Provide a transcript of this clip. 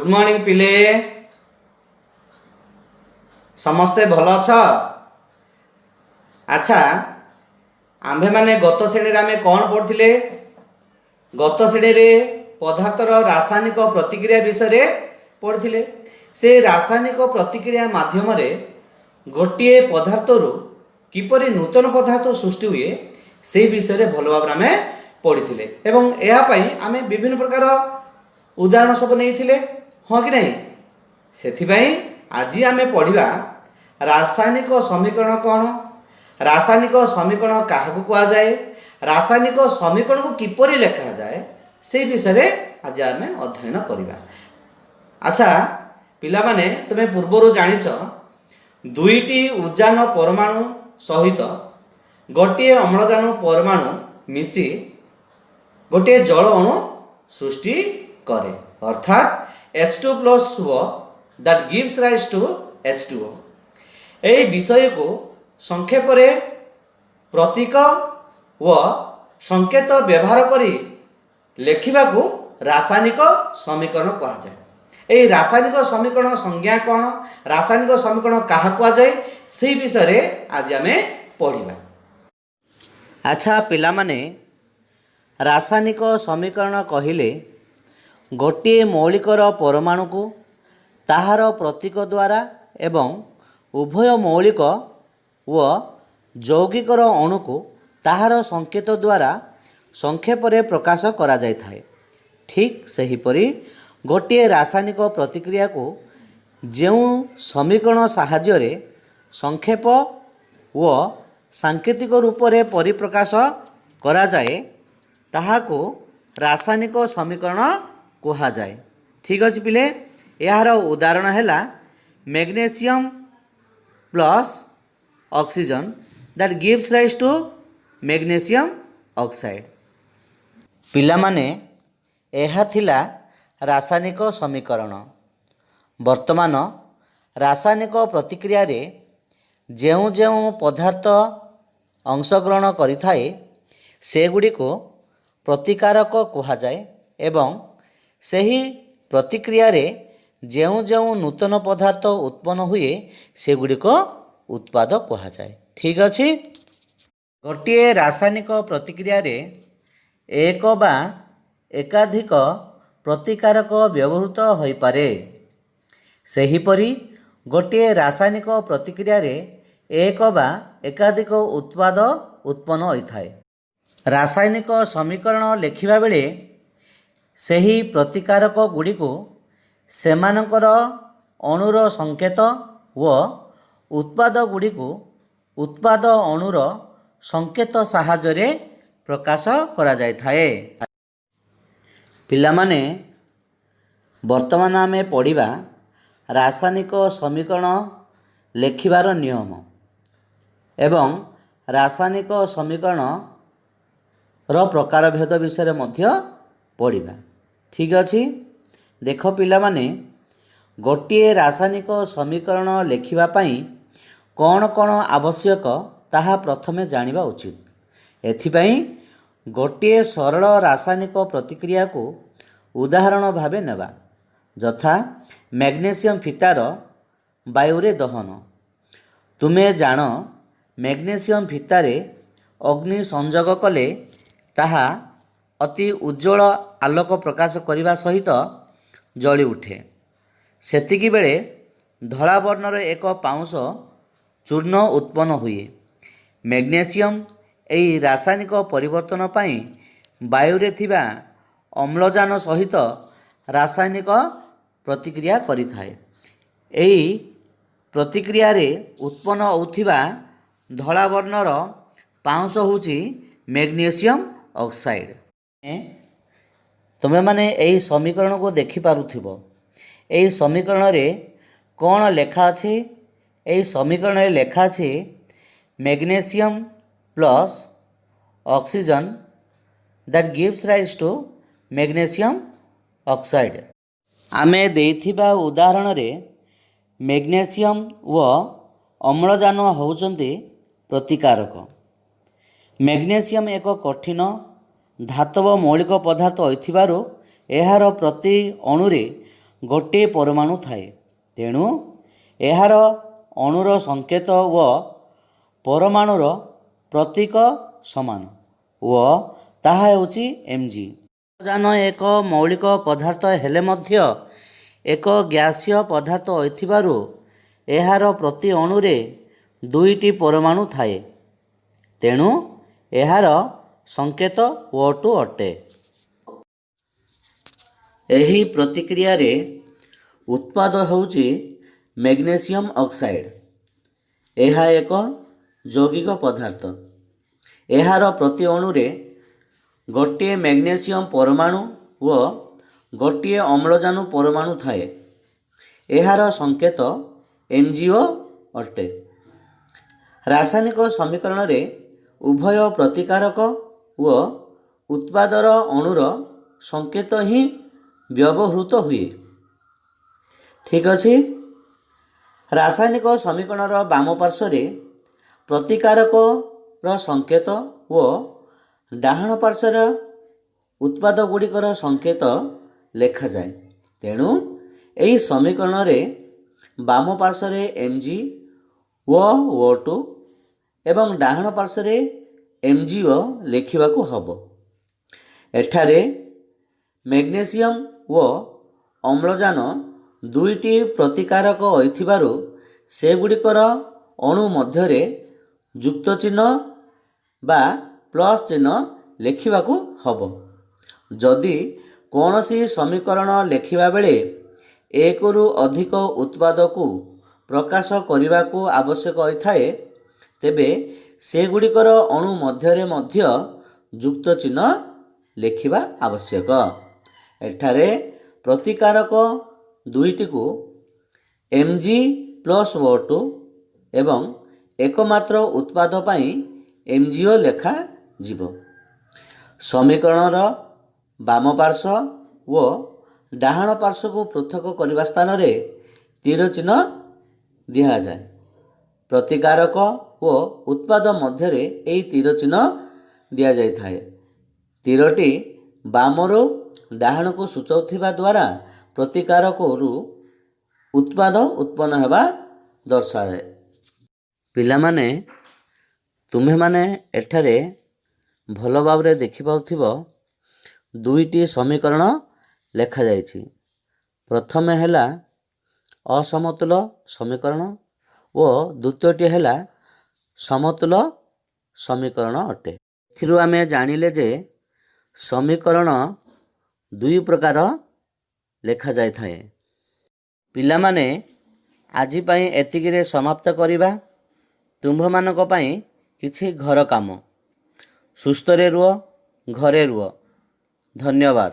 Morning पिले समस्ते भल अछ। अच्छा आम्भे माने गत श्रेणी आमे कौन पढ़थिले? गत श्रेणी रे पदार्थर रासायनिक प्रतिक्रिया विषय पढ़थिले। से रासायनिक प्रतिक्रिया माध्यम रे गोटे पदार्थरू किपरि नूतन पदार्थ सृष्टि हुए से विषय भल भाव आमे पढ़िथिले एवं एहा पई आमे विभिन्न प्रकार उदाहरण सब नहीं हाँ कि नहीं। से आज आमे पढ़िबा रासायनिक समीकरण कौन, रासायनिक समीकरण क्या कह जाए, रासायनिक समीकरण को किपरि लेखा जाए से विषय आज आमे अध्ययन करिबा। अच्छा पिला माने तुमे पूर्वरु जानिछ दुईटी उजान परमाणु सहित गोटे अम्लजान परमाणु मिसी गोटे जल अणु सृष्टि करे अर्थात H2 प्लस हुआ that gives rise to H2O। यही विषय को संक्षेप में प्रतीक व संकेत व्यवहार करी लेखिबा को रासायनिक समीकरण कहा जाए। यही रासायनिक समीकरण संज्ञा कौन, रासायनिक समीकरण क्या कहा जाए से विषय आज आमे पढ़िबा। अच्छा पिला माने रासायनिक समीकरण कहिले गोटे मौलिकर परमाणु को ताहार प्रतीक द्वारा एवं उभय मौलिक व यौगिकर अणु को ताहार संकेत द्वारा संक्षेप रे प्रकाश करा जाय थाए। ठीक सेहीपरि गोटे रासायनिक प्रतिक्रिया को जेउ समीकरण साहाय्य रे संक्षेप व सांकेतिक रूप रे परिप्रकाश करा जाए ताहाको रासायनिक समीकरण कहा जाए। ठीक अच्छे पिले, यार उदाहरण है magnesium plus oxygen that gives rise to magnesium oxide. पिला माने एहा थिला रासायनिक समीकरण। वर्तमान रासायनिक प्रतिक्रिया रे जेउ जेउ पदार्थ अंशग्रहण करिथाए सेगुड़ी को प्रतिकारक कहा जाए एवं सही प्रतिक्रिया रे जेउ जेउ नूतन पदार्थ उत्पन्न हुए सेगुड़िक उत्पाद कहा जाए। ठीक अच्छे, गोटे रासायनिक प्रतिक्रिया रे एक बा एकाधिक प्रतिकारक व्यवहृत हो पारे। सेहीपरि गोटे रासायनिक प्रतिक्रिया रे एक बा एकाधिक उत्पाद उत्पन्न होइथाए। रासायनिक समीकरण लेखिबा बेले सही प्रतिकारक गुड़ी को सेमानकर अणुर संकेत व उत्पाद गुड़ी को उत्पाद अणुर संकेत साहाय्य रे प्रकाश करा जाय थाए। पिला माने वर्तमान आमे पढ़िबा रासायनिक समीकरण लेखिबार नियम एवं रासायनिक समीकरण रो प्रकार भेद विषय मध्य पढ़िबा। ठीक अच्छे, देख पिला माने गोटे रासायनिक समीकरण लेखिबा पई कौन कौन आवश्यक ताहा प्रथमे जानिबा उचित। एथिपई गोटे सरल रासायनिक प्रतिक्रिया को उदाहरण भावे नेबा, यथा मैग्नीशियम फीतार वायुरे दहन। तुमे जान मैग्नीशियम फीतारे अग्नि संयोग कले ताहा अति उज्ज्वल आलोक प्रकाश करने सहित जली उठे। सेतिकी बेले धला वर्णर एक पाउंस चूर्ण उत्पन्न हुए। मैग्नीशियम यही रासायनिक परिवर्तन पाई वायुरे थिबा अम्लजान सहित रासायनिक प्रतिक्रिया करिथाए। एही प्रतिक्रिया रे उत्पन्न होउथिबा धला वर्णर पाउंस होउची मैग्नीशियम ऑक्साइड। तुम्हें माने यही समीकरण को देखि पारुथिबो। यही समीकरण रे कौन लेखा अछि? यही समीकरण रे लेखा अछि magnesium plus oxygen that gives rise to magnesium oxide. आमे देइथिबा उदाहरण रे मैग्नीशियम व अम्लजान होउचंती प्रतिकारक। मैग्नीशियम एक कठिन धातव मौलिक पदार्थ होइथिबारु एहार प्रति अणुरे ଗୋଟିଏ ପରମାଣୁ ଥାଏ। ତେଣୁ ଏହାର ଅଣୁର ସଂକେତ ଓ ପରମାଣୁର ପ୍ରତୀକ ସମାନ ଓ ତାହା ହେଉଛି mg। ଅମ୍ଳଜାନ ଏକ ମୌଳିକ ପଦାର୍ଥ ହେଲେ ମଧ୍ୟ ଏକ ଗ୍ୟାସୀୟ ପଦାର୍ଥ ହୋଇଥିବାରୁ ଏହାର ପ୍ରତି ଅଣୁରେ ଦୁଇଟି ପରମାଣୁ ଥାଏ। ତେଣୁ ଏହାର ସଂକେତ O2 ଅଟେ। ଏହି ପ୍ରତିକ୍ରିୟାରେ ଉତ୍ପାଦ ହେଉଛି ମ୍ୟାଗ୍ନେସିୟମ ଅକ୍ସାଇଡ୍। ଏହା ଏକ ଯୌଗିକ ପଦାର୍ଥ। ଏହାର ପ୍ରତି ଅଣୁରେ ଗୋଟିଏ ମ୍ୟାଗ୍ନେସିୟମ ପରମାଣୁ ଓ ଗୋଟିଏ ଅମ୍ଳଜାନ ପରମାଣୁ ଥାଏ। ଏହାର ସଂକେତ MgO ଅଟେ। ରାସାୟନିକ ସମୀକରଣରେ ଉଭୟ ପ୍ରତିକାରକ ଓ ଉତ୍ପାଦର ଅଣୁର ସଂକେତ ହିଁ ବ୍ୟବହୃତ ହୁଏ। ଠିକ୍ ଅଛି। ରାସାୟନିକ ସମୀକରଣର ବାମ ପାର୍ଶ୍ୱରେ ପ୍ରତିକାରକର ସଂକେତ ଓ ଡାହାଣ ପାର୍ଶ୍ୱର ଉତ୍ପାଦ ଗୁଡ଼ିକର ସଂକେତ ଲେଖାଯାଏ। ତେଣୁ ଏହି ସମୀକରଣରେ ବାମ ପାର୍ଶ୍ୱରେ Mg ଓ O2 ଏବଂ ଡାହାଣ ପାର୍ଶ୍ୱରେ MgO ଲେଖିବାକୁ ହେବ। ଏଠାରେ ମ୍ୟାଗ୍ନେସିୟମ ଓ ଅମ୍ଳଜାନ ଦୁଇଟି ପ୍ରତିକାରକ ହୋଇଥିବାରୁ ସେଗୁଡ଼ିକର ଅଣୁ ମଧ୍ୟରେ ଯୁକ୍ତ ଚିହ୍ନ ବା ପ୍ଲସ୍ ଚିହ୍ନ ଲେଖିବାକୁ ହେବ। ଯଦି କୌଣସି ସମୀକରଣ ଲେଖିବା ବେଳେ ଏକରୁ ଅଧିକ ଉତ୍ପାଦକୁ ପ୍ରକାଶ କରିବାକୁ ଆବଶ୍ୟକ ହୋଇଥାଏ, ତେବେ ସେଗୁଡ଼ିକର ଅଣୁ ମଧ୍ୟରେ ମଧ୍ୟ ଯୁକ୍ତ ଚିହ୍ନ ଲେଖିବା ଆବଶ୍ୟକ। ଏଠାରେ ପ୍ରତିକାରକ ଦୁଇଟିକୁ Mg ପ୍ଲସ୍ O2 ଏବଂ ଏକମାତ୍ର ଉତ୍ପାଦ ପାଇଁ MgO ଲେଖାଯିବ। ସମୀକରଣର ବାମ ପାର୍ଶ୍ୱ ଓ ଡାହାଣ ପାର୍ଶ୍ୱକୁ ପୃଥକ କରିବା ସ୍ଥାନରେ ତୀର ଚିହ୍ନ ଦିଆଯାଏ। ପ୍ରତିକାରକ ଓ ଉତ୍ପାଦ ମଧ୍ୟରେ ଏହି ତୀର ଚିହ୍ନ ଦିଆଯାଇଥାଏ। ତୀରଟି ବାମରୁ ଡାହାଣକୁ ସୂଚାଉଥିବା ଦ୍ୱାରା ପ୍ରତିକାରକରୁ ଉତ୍ପାଦ ଉତ୍ପନ୍ନ ହେବା ଦର୍ଶାଏ। ପିଲାମାନେ, ତୁମ୍ଭେମାନେ ଏଠାରେ ଭଲ ଭାବରେ ଦେଖିପାରୁଥିବ ଦୁଇଟି ସମୀକରଣ ଲେଖାଯାଇଛି। ପ୍ରଥମେ ହେଲା ଅସମତୁଲ ସମୀକରଣ ଓ ଦ୍ୱିତୀୟଟି ହେଲା ସମତୁଲ ସମୀକରଣ ଅଟେ। ଏଥିରୁ ଆମେ ଜାଣିଲେ ଯେ ସମୀକରଣ ଦୁଇ ପ୍ରକାର ଲେଖାଯାଇଥାଏ। ପିଲାମାନେ, ଆଜି ପାଇଁ ଏତିକିରେ ସମାପ୍ତ କରିବା। ତୁମ୍ଭମାନଙ୍କ ପାଇଁ କିଛି ଘର କାମ। ସୁସ୍ଥରେ ରୁହ, ଘରେ ରୁହ। ଧନ୍ୟବାଦ।